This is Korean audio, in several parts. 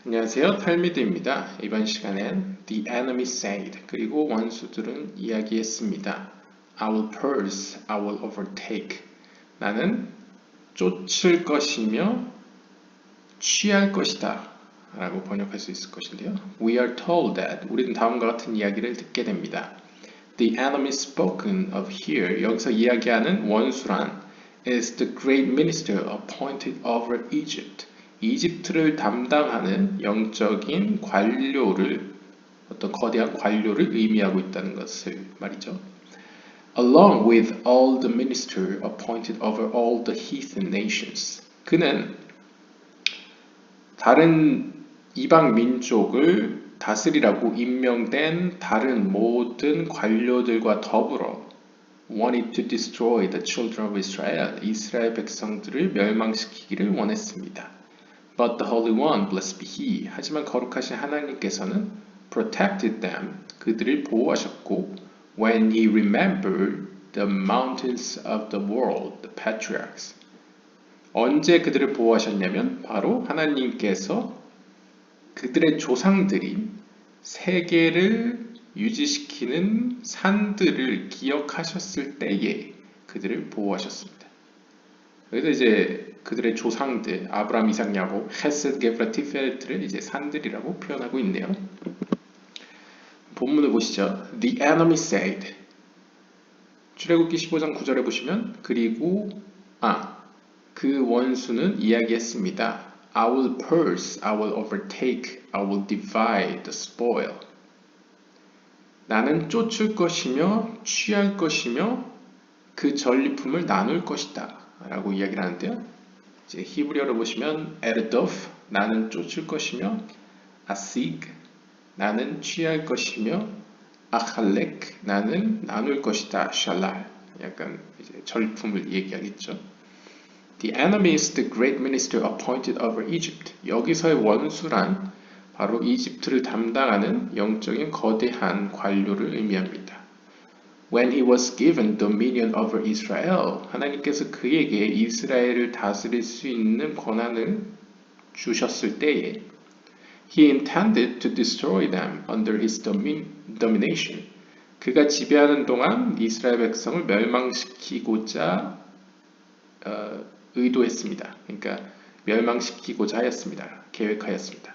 안녕하세요. 탈미드입니다. 이번 시간엔 The enemy said 그리고 원수들은 이야기했습니다. I will pursue, I will overtake. 나는 쫓을 것이며 취할 것이다 라고 번역할 수 있을 것인데요. We are told that 우리는 다음과 같은 이야기를 듣게 됩니다. The enemy spoken of here 여기서 이야기하는 원수란 is the great minister appointed over Egypt. 이집트를 담당하는 영적인 관료를 어떤 거대한 관료를 의미하고 있다는 것을 말이죠. Along with all the minister appointed over all the heathen nations. 그는 다른 이방 민족을 다스리라고 임명된 다른 모든 관료들과 더불어 wanted to destroy the children of Israel. 이스라엘 백성들을 멸망시키기를 원했습니다. But the Holy One, blessed be He. 하지만 거룩하신 하나님께서는 protected them. 그들을 보호하셨고 when He remembered the mountains of the world, the patriarchs. 언제 그들을 보호하셨냐면 바로 하나님께서 그들의 조상들인 세계를 유지시키는 산들을 기억하셨을 때에 그들을 보호하셨습니다. 그래서 이제 그들의 조상들 아브라함, 이삭, 야곱, 헤셋, 게브라, 티페레트를 이제 산들이라고 표현하고 있네요. 본문을 보시죠. The enemy said. 출애굽기 15장 9절에 보시면 그리고 그 원수는 이야기했습니다. I will pursue, I will overtake, I will divide the spoil. 나는 쫓을 것이며 취할 것이며 그 전리품을 나눌 것이다 라고 이야기를 하는데요. 이제 히브리어로 보시면 에르도프 나는 쫓을 것이며 아시그 나는 취할 것이며 아칼렉 나는 나눌 것이다 샬랄 약간 이제 전리품을 얘기하겠죠. The enemy is the great minister appointed over Egypt. 여기서의 원수란 바로 이집트를 담당하는 영적인 거대한 관료를 의미합니다. When he was given dominion over Israel, 하나님께서 그에게 이스라엘을 다스릴 수 있는 권한을 주셨을 때에 he intended to destroy them under his domination. 그가 지배하는 동안 이스라엘 백성을 멸망시키고자 의도했습니다. 그러니까 멸망시키고자 하였습니다. 계획하였습니다.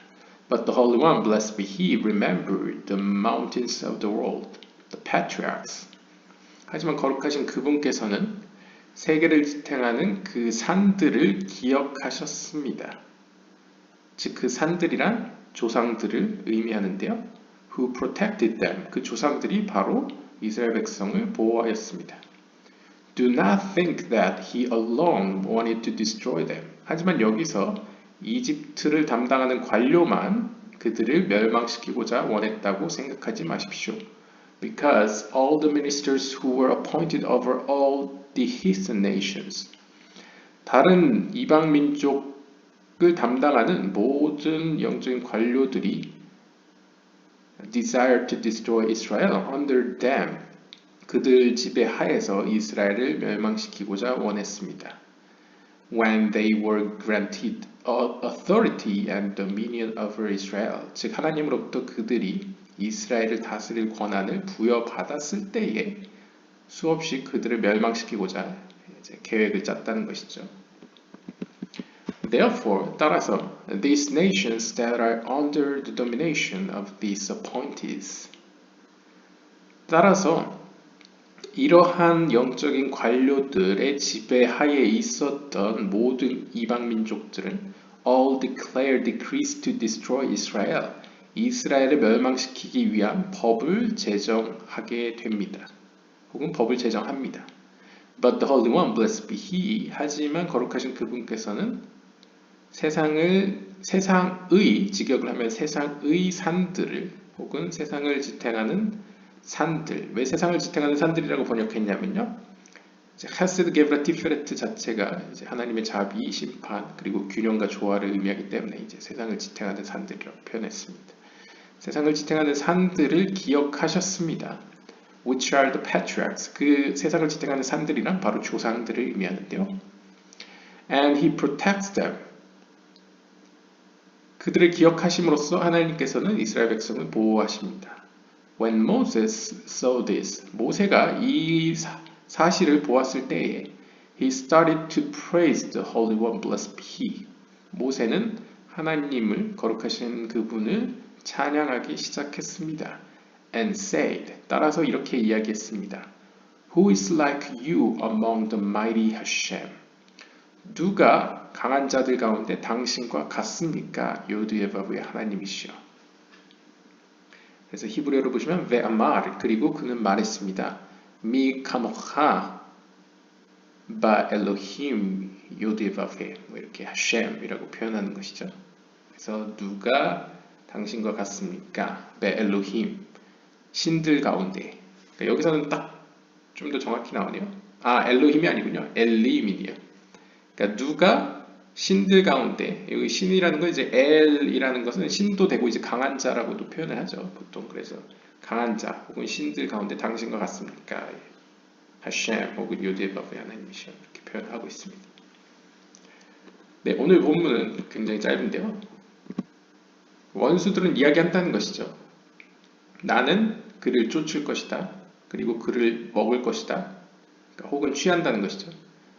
But the Holy One, blessed be He, remembered the mountains of the world, the patriarchs. 하지만 거룩하신 그분께서는 세계를 지탱하는 그 산들을 기억하셨습니다. 즉 그 산들이란 조상들을 의미하는데요. Who protected them. 그 조상들이 바로 이스라엘 백성을 보호하였습니다. Do not think that he alone wanted to destroy them. 하지만 여기서 이집트를 담당하는 관료만 그들을 멸망시키고자 원했다고 생각하지 마십시오. Because all the ministers who were appointed over all the heathen nations. 다른 이방 민족을 담당하는 모든 영적인 관료들이 desired to destroy Israel under them. 그들 지배하에서 이스라엘을 멸망시키고자 원했습니다. When they were granted authority and dominion over Israel. 즉 하나님으로부터 그들이 이스라엘을 다스릴 권한을 부여받았을 때에 수없이 그들을 멸망시키고자 이제 계획을 짰다는 것이죠. Therefore, 따라서 these nations that are under the domination of these appointees. 따라서 이러한 영적인 관료들의 지배하에 있었던 모든 이방 민족들은 all declare decrees to destroy Israel. 이스라엘을 멸망시키기 위한 법을 제정하게 됩니다. 혹은 법을 제정합니다. But the Holy One, blessed be He. 하지만 거룩하신 그분께서는 세상의 직역을 하면 세상의 산들을 혹은 세상을 지탱하는 산들. 왜 세상을 지탱하는 산들이라고 번역했냐면요. 하스드 게브라 티페레트 자체가 이제 하나님의 자비, 심판, 그리고 균형과 조화를 의미하기 때문에 이제 세상을 지탱하는 산들이라고 표현했습니다. 세상을 지탱하는 산들을 기억하셨습니다. Which are the patriarchs. 그 세상을 지탱하는 산들이란 바로 조상들을 의미하는데요. And he protects them. 그들을 기억하심으로써 하나님께서는 이스라엘 백성을 보호하십니다. When Moses saw this, 모세가 이 사실을 보았을 때에 he started to praise the Holy One, blessed be he. 모세는 하나님을 거룩하신 그분을 찬양하기 시작했습니다. And said, 따라서 이렇게 이야기했습니다. Who is like you among the mighty Hashem? 누가 강한 자들 가운데 당신과 같습니까? 요드의 바브의 하나님이시여. 그래서 히브리어로 보시면 ve'amar, 그리고 그는 말했습니다. Mi kamocha ba Elohim 요드의 바브에, 이렇게 하셴이라고 표현하는 것이죠. 그래서 누가 당신과 같습니까? be Elohim, 신들 가운데. 그러니까 여기서는 딱 좀 더 정확히 나오네요. 엘로힘이 아니군요. 엘림이네요. 그러니까 누가 신들 가운데, 여기 신이라는 건 이제 엘이라는 것은 신도 되고 이제 강한 자라고도 표현을 하죠. 보통 그래서 강한 자 혹은 신들 가운데 당신과 같습니까? 하셴 혹은 요드의 바브의 하나님이시여, 이렇게 표현하고 있습니다. 네, 오늘 본문은 굉장히 짧은데요. 원수들은 이야기한다는 것이죠. 나는 그를 쫓을 것이다. 그리고 그를 먹을 것이다. 그러니까 혹은 취한다는 것이죠.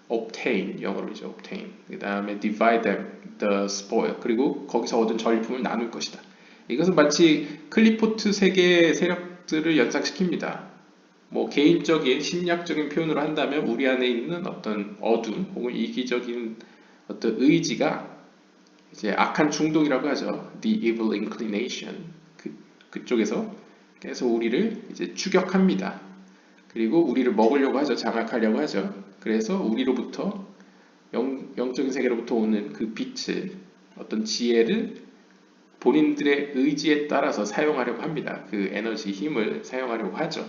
obtain, 영어로죠. obtain. 그 다음에 divide them, the spoil. 그리고 거기서 얻은 전리품을 나눌 것이다. 이것은 마치 클리포트 세계의 세력들을 연상시킵니다. 뭐 개인적인 심리학적인 표현으로 한다면 우리 안에 있는 어떤 어둠 혹은 이기적인 어떤 의지가 이제 악한 충동이라고 하죠. The evil inclination. 그쪽에서 그래서 우리를 이제 추격합니다. 그리고 우리를 먹으려고 하죠. 장악하려고 하죠. 그래서 우리로부터 영적인 세계로부터 오는 그 빛을, 어떤 지혜를 본인들의 의지에 따라서 사용하려고 합니다. 그 에너지, 힘을 사용하려고 하죠.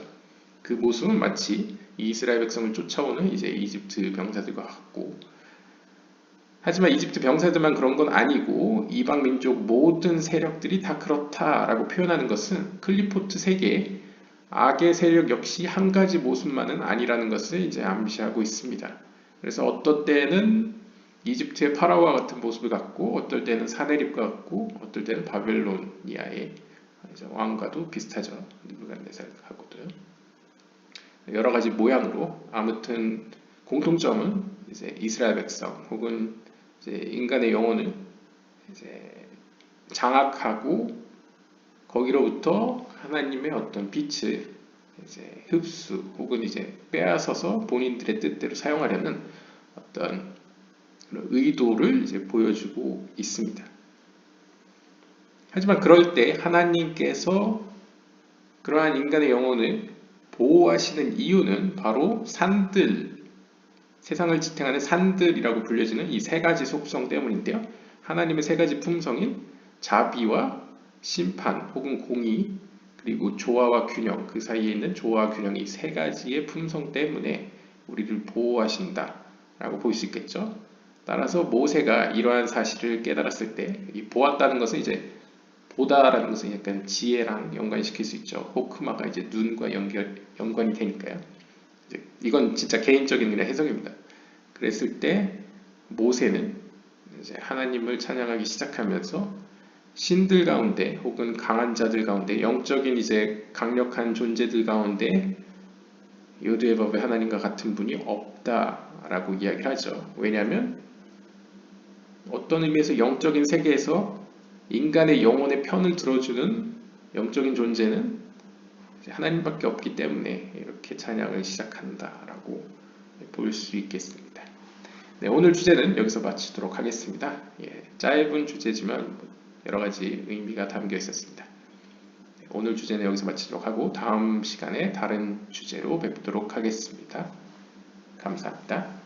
그 모습은 마치 이스라엘 백성을 쫓아오는 이제 이집트 병사들과 같고, 하지만 이집트 병사들만 그런 건 아니고 이방 민족 모든 세력들이 다 그렇다라고 표현하는 것은 클리포트 세계의 악의 세력 역시 한 가지 모습만은 아니라는 것을 이제 암시하고 있습니다. 그래서 어떨 때는 이집트의 파라오와 같은 모습을 갖고, 어떨 때는 사네립과 같고, 어떨 때는 바벨로니아의 왕과도 비슷하죠. 느부갓네살하고도요. 여러 가지 모양으로, 아무튼 공통점은 이제 이스라엘 백성 혹은 이제 인간의 영혼을 이제 장악하고 거기로부터 하나님의 어떤 빛을 이제 흡수 혹은 이제 빼앗아서 본인들의 뜻대로 사용하려는 어떤 의도를 이제 보여주고 있습니다. 하지만 그럴 때 하나님께서 그러한 인간의 영혼을 보호하시는 이유는 바로 산들, 세상을 지탱하는 산들이라고 불려지는 이 세 가지 속성 때문인데요. 하나님의 세 가지 품성인 자비와 심판 혹은 공의, 그리고 조화와 균형, 그 사이에 있는 조화와 균형, 이 세 가지의 품성 때문에 우리를 보호하신다라고 볼 수 있겠죠. 따라서 모세가 이러한 사실을 깨달았을 때, 이 보았다는 것은 이제 보다라는 것은 약간 지혜랑 연관시킬 수 있죠. 호크마가 이제 눈과 연관이 되니까요. 이건 진짜 개인적인 그냥 해석입니다. 그랬을 때 모세는 이제 하나님을 찬양하기 시작하면서 신들 가운데 혹은 강한 자들 가운데, 영적인 이제 강력한 존재들 가운데 요드의 법의 하나님과 같은 분이 없다라고 이야기를 하죠. 왜냐하면 어떤 의미에서 영적인 세계에서 인간의 영혼의 편을 들어주는 영적인 존재는 하나님밖에 없기 때문에 이렇게 찬양을 시작한다라고 볼 수 있겠습니다. 네, 오늘 주제는 여기서 마치도록 하겠습니다. 짧은 주제지만 여러 가지 의미가 담겨 있었습니다. 오늘 주제는 여기서 마치도록 하고 다음 시간에 다른 주제로 뵙도록 하겠습니다. 감사합니다.